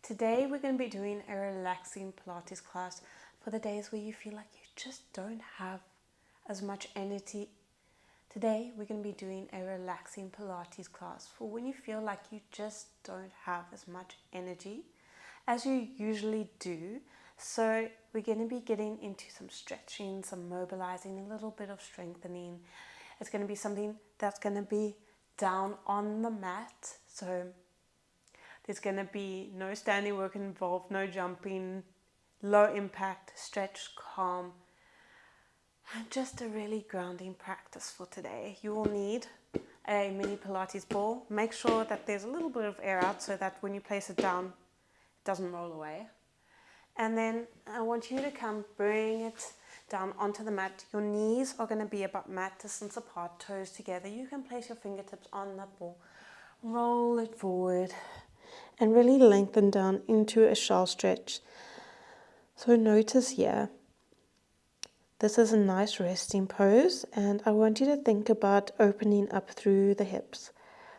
Today we're going to be doing a relaxing Pilates class for the days where you feel like you just don't have as much energy. Today we're going to be doing a relaxing Pilates class for when you feel like you just don't have as much energy as you usually do. So we're going to be getting into some stretching, some mobilizing, a little bit of strengthening. It's going to be something that's going to be down on the mat. So there's going to be no standing work involved, no jumping, low impact, stretch, calm, and just a really grounding practice for today. You will need a mini Pilates ball. Make sure that there's a little bit of air out so that when you place it down, it doesn't roll away. And then I want you to bring it down onto the mat. Your knees are going to be about mat distance apart, toes together. You can place your fingertips on that ball. Roll it forward and really lengthen down into a shell stretch. So notice here, this is a nice resting pose, and I want you to think about opening up through the hips.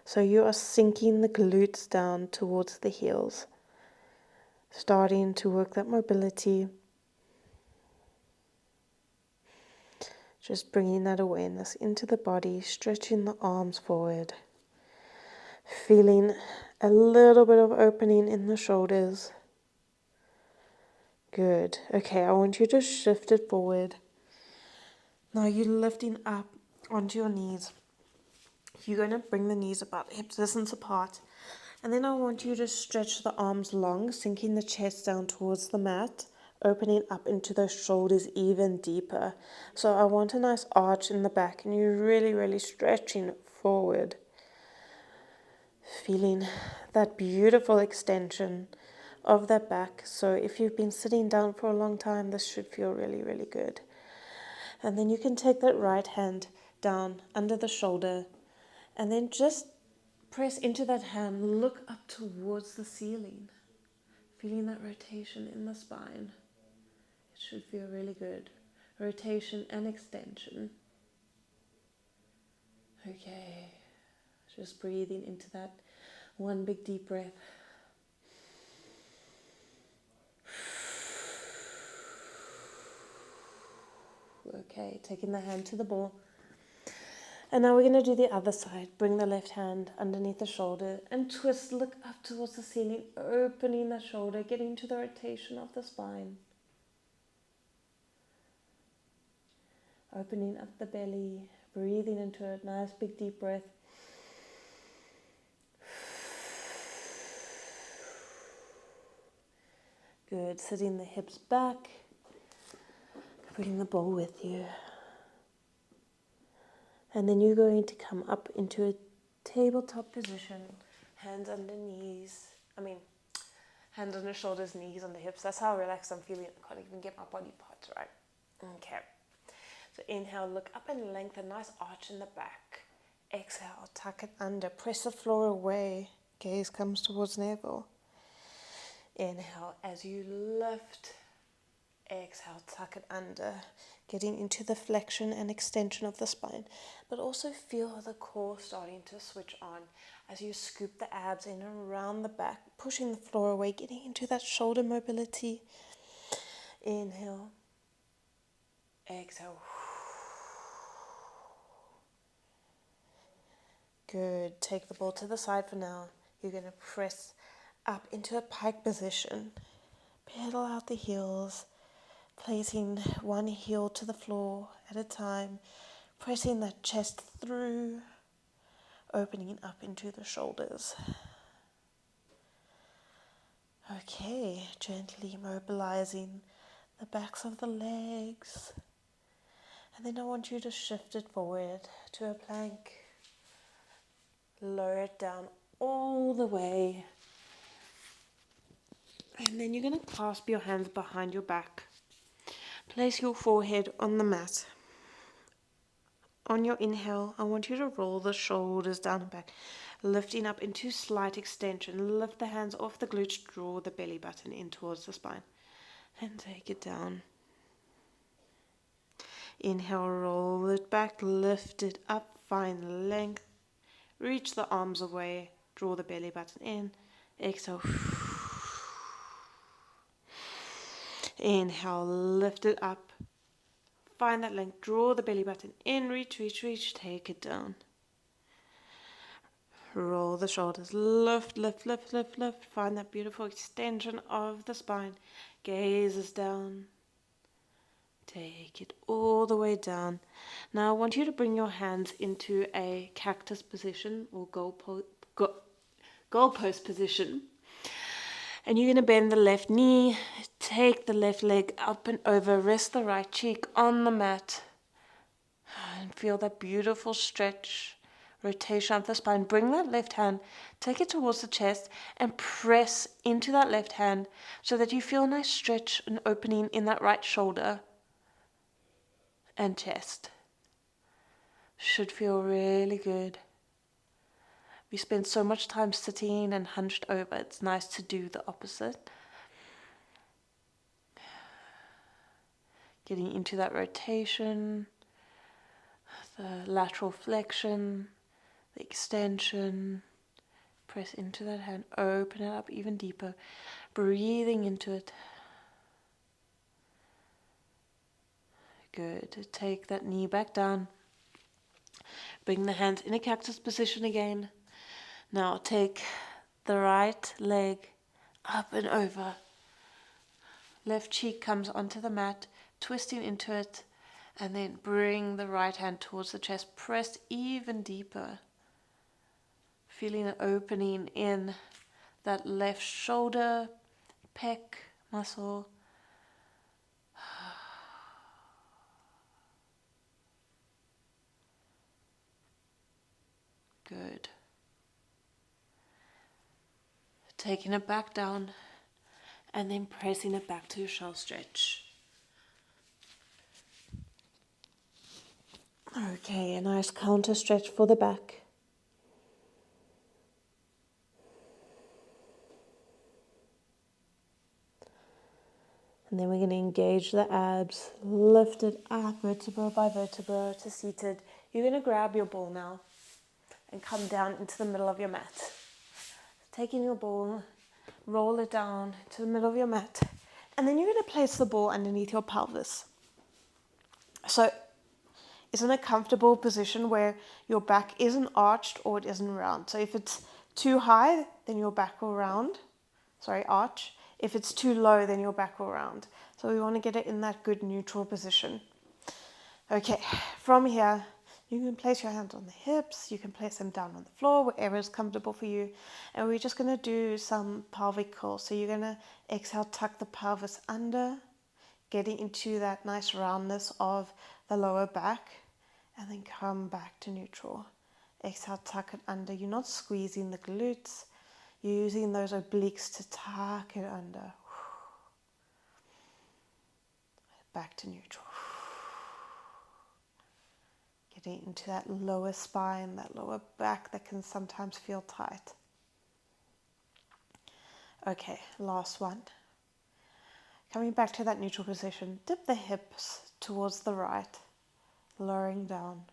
So you are sinking the glutes down towards the heels, starting to work that mobility. Just bringing that awareness into the body, stretching the arms forward, feeling a little bit of opening in the shoulders. Good. Okay, I want you to shift it forward. Now you're lifting up onto your knees. You're going to bring the knees about hip distance apart. And then I want you to stretch the arms long, sinking the chest down towards the mat, opening up into those shoulders even deeper. So I want a nice arch in the back, and you're really, really stretching forward. Feeling that beautiful extension of that back. So if you've been sitting down for a long time, this should feel really, really good. And then you can take that right hand down under the shoulder and then just press into that hand, look up towards the ceiling, feeling that rotation in the spine. It should feel really good. Rotation and extension. Okay, just breathing into that. One big deep breath. Okay, taking the hand to the ball. And now we're going to do the other side. Bring the left hand underneath the shoulder and twist, look up towards the ceiling, opening the shoulder, getting to the rotation of the spine. Opening up the belly, breathing into it, nice big deep breath. Good, sitting the hips back, bring the ball with you. And then you're going to come up into a tabletop position, hands under shoulders, knees under hips. That's how relaxed I'm feeling. I can't even get my body parts right. Okay. So inhale, look up and lengthen, nice arch in the back. Exhale, tuck it under, press the floor away. Gaze comes towards navel. Inhale as you lift. Exhale, tuck it under, getting into the flexion and extension of the spine, but also feel the core starting to switch on as you scoop the abs in and around the back, pushing the floor away, getting into that shoulder mobility. Inhale, exhale. Good. Take the ball to the side for now. You're going to press up into a pike position. Pedal out the heels, placing one heel to the floor at a time, pressing that chest through, opening up into the shoulders. Okay, gently mobilizing the backs of the legs. And then I want you to shift it forward to a plank. Lower it down all the way. And then you're going to clasp your hands behind your back. Place your forehead on the mat. On your inhale, I want you to roll the shoulders down and back, lifting up into slight extension. Lift the hands off the glutes, draw the belly button in towards the spine, and take it down. Inhale, roll it back, lift it up, find length, reach the arms away, draw the belly button in. Exhale, Inhale, lift it up. Find that length, draw the belly button in, reach, reach, reach, take it down. Roll the shoulders, lift, lift, lift, lift, lift. Find that beautiful extension of the spine. Gazes down. Take it all the way down. Now I want you to bring your hands into a cactus position or goalpost position. And you're going to bend the left knee, take the left leg up and over, rest the right cheek on the mat. And feel that beautiful stretch, rotation of the spine. Bring that left hand, take it towards the chest and press into that left hand so that you feel a nice stretch and opening in that right shoulder and chest. Should feel really good. We spend so much time sitting and hunched over. It's nice to do the opposite. Getting into that rotation, the lateral flexion, the extension. Press into that hand, open it up even deeper, breathing into it. Good. Take that knee back down. Bring the hands in a cactus position again. Now take the right leg up and over. Left cheek comes onto the mat, twisting into it, and then bring the right hand towards the chest. Press even deeper. Feeling an opening in that left shoulder, pec muscle. Good. Taking it back down and then pressing it back to your shell stretch. Okay, a nice counter stretch for the back. And then we're going to engage the abs, lift it up vertebra by vertebra to seated. You're going to grab your ball now and come down into the middle of your mat. Taking your ball, roll it down to the middle of your mat, and then you're going to place the ball underneath your pelvis. So it's in a comfortable position where your back isn't arched or it isn't round. So if it's too high, then your back will arch. If it's too low, then your back will round. So we want to get it in that good neutral position. Okay, from here, you can place your hands on the hips, you can place them down on the floor, wherever is comfortable for you. And we're just going to do some pelvic curls. So you're going to exhale, tuck the pelvis under, getting into that nice roundness of the lower back, and then come back to neutral. Exhale, tuck it under. You're not squeezing the glutes, you're using those obliques to tuck it under. Back to neutral. Getting into that lower spine, that lower back that can sometimes feel tight. Okay, last one. Coming back to that neutral position, dip the hips towards the right, lowering down.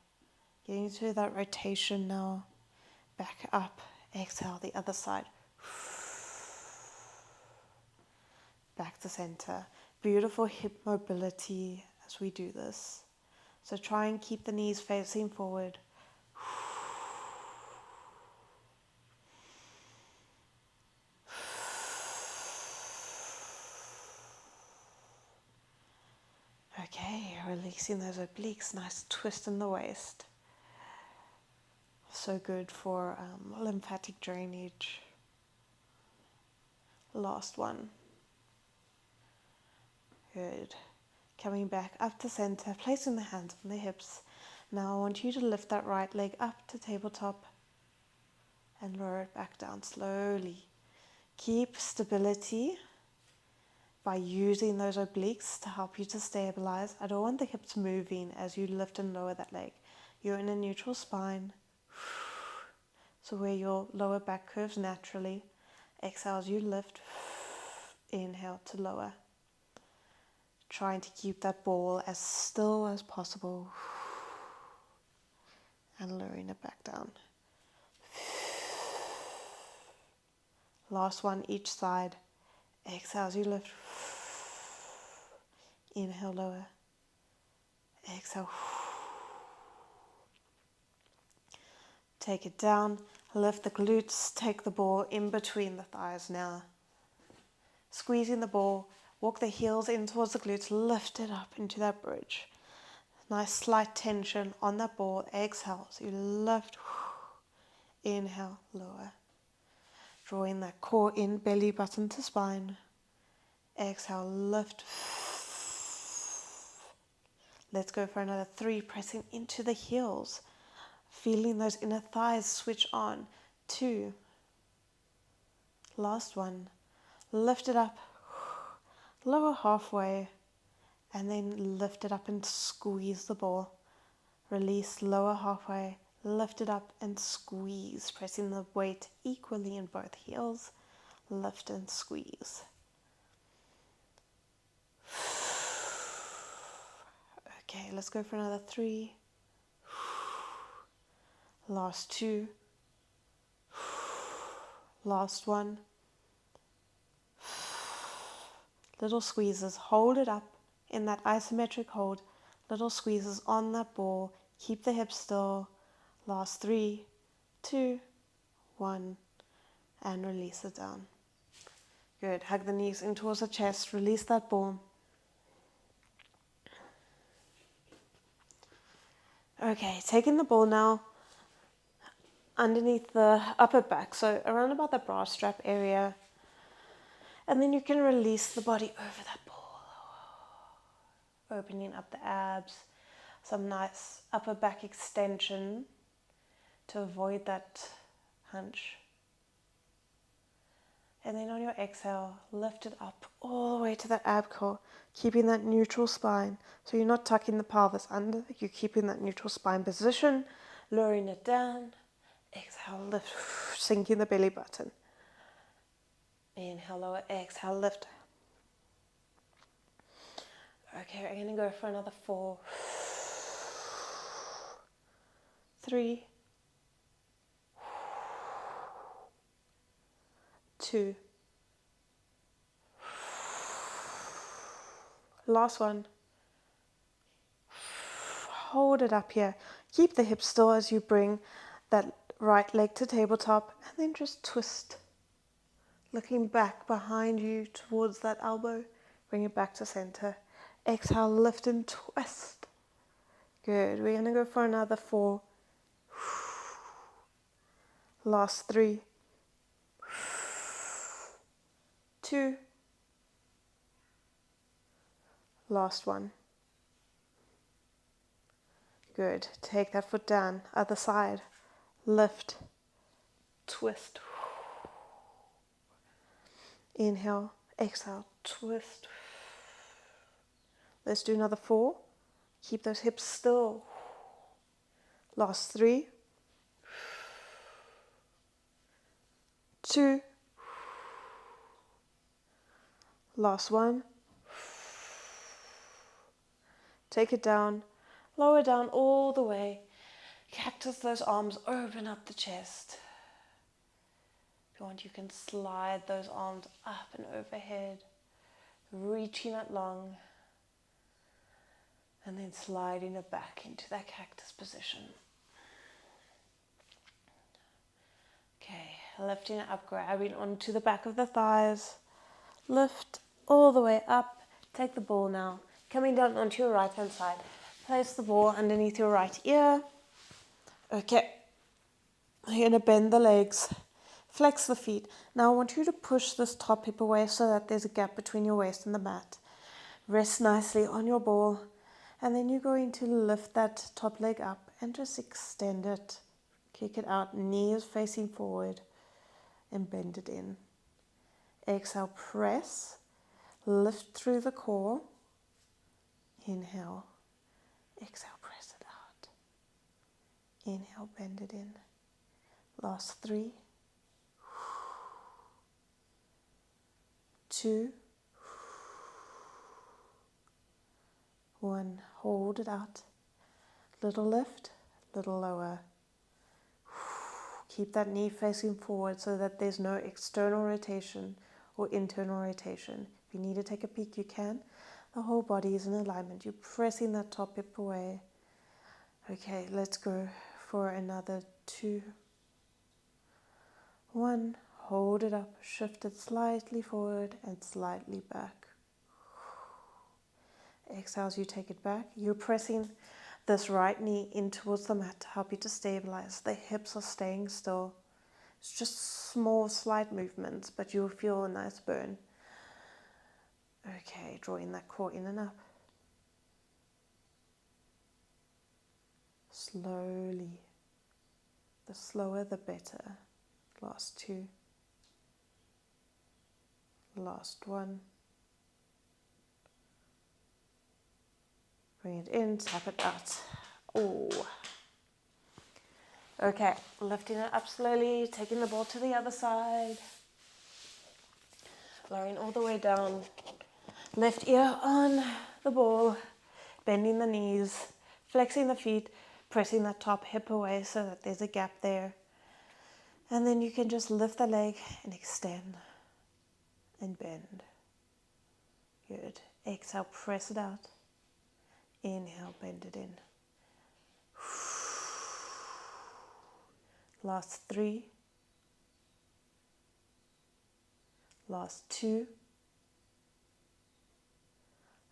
Getting into that rotation now. Back up, exhale the other side. Back to center. Beautiful hip mobility as we do this. So try and keep the knees facing forward. Okay, releasing those obliques. Nice twist in the waist. So good for lymphatic drainage. Last one. Good. Coming back up to center, placing the hands on the hips. Now I want you to lift that right leg up to tabletop and lower it back down slowly. Keep stability by using those obliques to help you to stabilize. I don't want the hips moving as you lift and lower that leg. You're in a neutral spine. So where your lower back curves naturally. Exhale as you lift. Inhale to lower. Trying to keep that ball as still as possible. And lowering it back down. Last one each side. Exhale as you lift. Inhale, lower. Exhale. Take it down. Lift the glutes. Take the ball in between the thighs now. Squeezing the ball. Walk the heels in towards the glutes. Lift it up into that bridge. Nice slight tension on that ball. Exhale. So you lift. Inhale, lower. Drawing that core in, belly button to spine. Exhale, lift. Let's go for another 3, pressing into the heels. Feeling those inner thighs switch on. 2. Last one. Lift it up. Lower halfway. And then lift it up and squeeze the ball. Release, lower halfway. Lift it up and squeeze. Pressing the weight equally in both heels. Lift and squeeze. Okay, let's go for another 3. Last 2. Last 1. Little squeezes. Hold it up in that isometric hold. Little squeezes on that ball. Keep the hips still. Last 3, 2, 1. And release it down. Good. Hug the knees in towards the chest. Release that ball. Okay, taking the ball now underneath the upper back, so around about the bra strap area, and then you can release the body over that ball, opening up the abs, some nice upper back extension to avoid that hunch. And then on your exhale, lift it up all the way to that ab core, keeping that neutral spine. So you're not tucking the pelvis under, you're keeping that neutral spine position, lowering it down. Exhale, lift, sinking the belly button. Inhale, lower, exhale, lift. Okay, we're going to go for another 4, 3, 2. Last one. Hold it up here. Keep the hips still as you bring that right leg to tabletop, and then just twist. Looking back behind you towards that elbow. Bring it back to center. Exhale, lift and twist. Good. We're going to go for another 4. Last 3. 2. Last 1. Good. Take that foot down. Other side. Lift. Twist. Inhale. Exhale. Twist. Let's do another 4. Keep those hips still. Last 3. 2. Last 1. Take it down. Lower down all the way. Cactus those arms. Open up the chest. If you want, you can slide those arms up and overhead. Reaching it long. And then sliding it back into that cactus position. Okay, lifting it up, grabbing onto the back of the thighs. Lift all the way up. Take the ball now. Coming down onto your right hand side. Place the ball underneath your right ear. Okay. You're going to bend the legs. Flex the feet. Now I want you to push this top hip away so that there's a gap between your waist and the mat. Rest nicely on your ball. And then you're going to lift that top leg up and just extend it. Kick it out. Knees facing forward. And bend it in. Exhale, press. Lift through the core. Inhale. Exhale, press it out. Inhale, bend it in. Last 3. 2. 1. Hold it out. Little lift, little lower. Keep that knee facing forward so that there's no external rotation or internal rotation. If you need to take a peek, you can. The whole body is in alignment. You're pressing that top hip away. Okay, let's go for another 2, 1. Hold it up, shift it slightly forward and slightly back. Exhale as you take it back. You're pressing this right knee in towards the mat to help you to stabilize. The hips are staying still. It's just small, slight movements, but you'll feel a nice burn. Okay, drawing that core in and up. Slowly. The slower, the better. Last 2. Last 1. Bring it in, tap it out. Oh. Okay, lifting it up slowly, taking the ball to the other side. Lowering all the way down. Left ear on the ball, bending the knees, flexing the feet, pressing that top hip away so that there's a gap there. And then you can just lift the leg and extend and bend. Good. Exhale, press it out. Inhale, bend it in. Last 3. Last 2.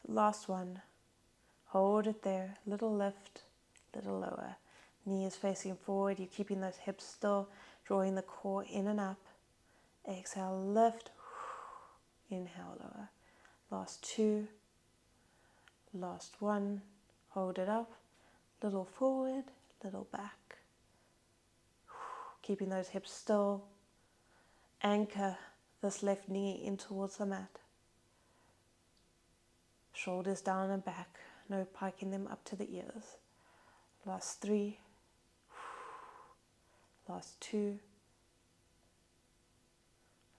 Last 1. Hold it there. Little lift, little lower. Knee is facing forward. You're keeping those hips still, drawing the core in and up. Exhale, lift. Inhale, lower. Last 2. Last 1. Hold it up. Little forward, little back. Keeping those hips still. Anchor this left knee in towards the mat. Shoulders down and back. No piking them up to the ears. Last 3. Last 2.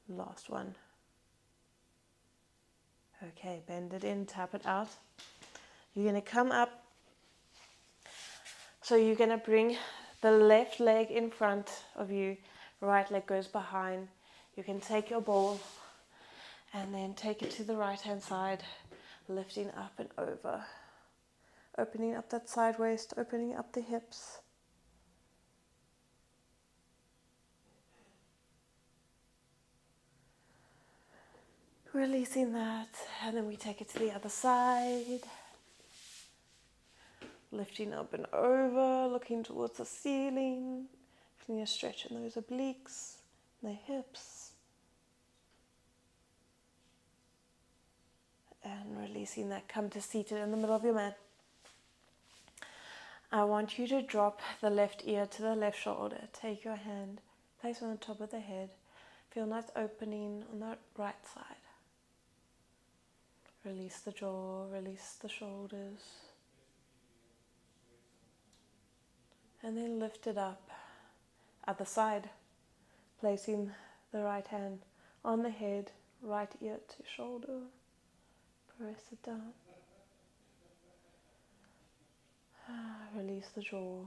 Last 1. Okay, bend it in, tap it out. You're going to come up. So you're going to bring the left leg in front of you. Right leg goes behind. You can take your ball and then take it to the right hand side, lifting up and over. Opening up that side waist, opening up the hips. Releasing that, and then we take it to the other side. Lifting up and over, looking towards the ceiling. Feeling a stretch in those obliques, the hips. And releasing that, come to seated in the middle of your mat. I want you to drop the left ear to the left shoulder. Take your hand, place on the top of the head. Feel nice opening on that right side. Release the jaw, release the shoulders. And then lift it up. Other side, placing the right hand on the head, right ear to shoulder. Press it down. Release the jaw.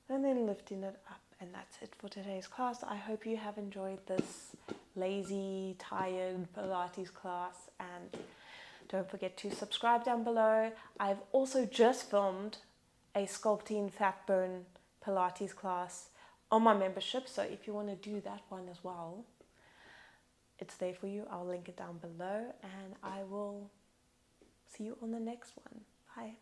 And then lifting it up. And that's it for today's class. I hope you have enjoyed this lazy, tired Pilates class. And don't forget to subscribe down below. I've also just filmed a sculpting fat burn Pilates class on my membership. So if you want to do that one as well, it's there for you. I'll link it down below. And I will see you on the next one. Bye.